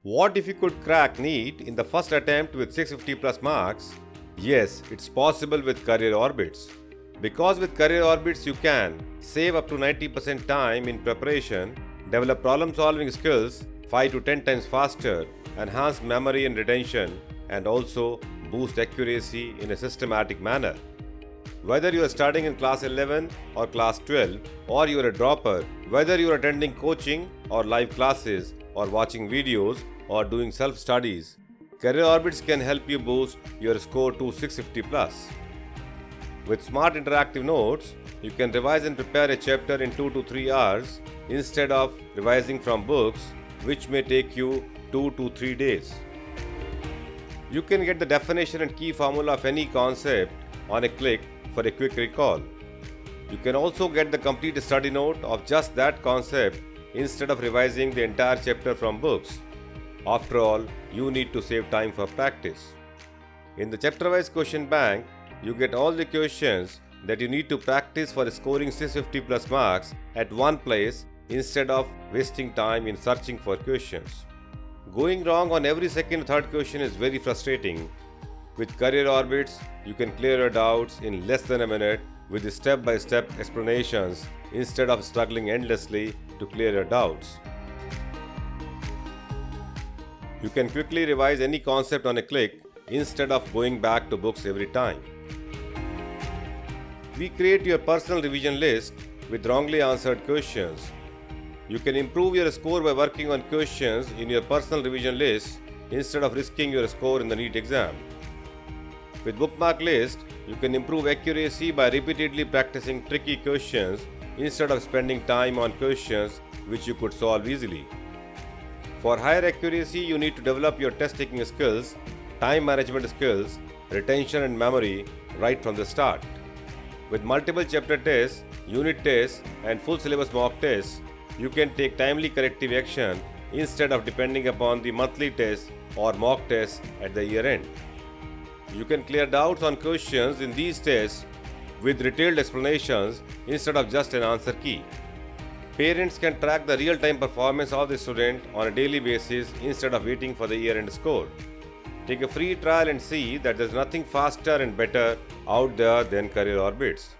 What if you could crack NEET in the first attempt with 650 plus marks? Yes, it's possible with Career Orbits. Because with Career Orbits you can save up to 90% time in preparation, develop problem-solving skills 5 to 10 times faster, enhance memory and retention, and also boost accuracy in a systematic manner. Whether you are studying in class 11 or class 12, or you are a dropper, whether you are attending coaching or live classes, or watching videos, or doing self-studies, Career Orbits can help you boost your score to 650 plus. With smart interactive notes, you can revise and prepare a chapter in 2 to 3 hours instead of revising from books, which may take you 2 to 3 days. You can get the definition and key formula of any concept on a click for a quick recall. You can also get the complete study note of just that concept instead of revising the entire chapter from books. After all, you need to save time for practice. In the chapter-wise question bank, you get all the questions that you need to practice for scoring 650 plus marks at one place instead of wasting time in searching for questions. Going wrong on every second or third question is very frustrating. With Career Orbits, you can clear your doubts in less than a minute with step-by-step explanations instead of struggling endlessly to clear your doubts. You can quickly revise any concept on a click instead of going back to books every time. We create your personal revision list with wrongly answered questions. You can improve your score by working on questions in your personal revision list instead of risking your score in the NEET exam. With Bookmark List, you can improve accuracy by repeatedly practicing tricky questions instead of spending time on questions which you could solve easily. For higher accuracy, you need to develop your test-taking skills, time management skills, retention and memory right from the start. With multiple chapter tests, unit tests, and full syllabus mock tests, you can take timely corrective action instead of depending upon the monthly tests or mock tests at the year end. You can clear doubts on questions in these tests with detailed explanations instead of just an answer key. Parents can track the real-time performance of the student on a daily basis instead of waiting for the year-end score. Take a free trial and see that there's nothing faster and better out there than Career Orbits.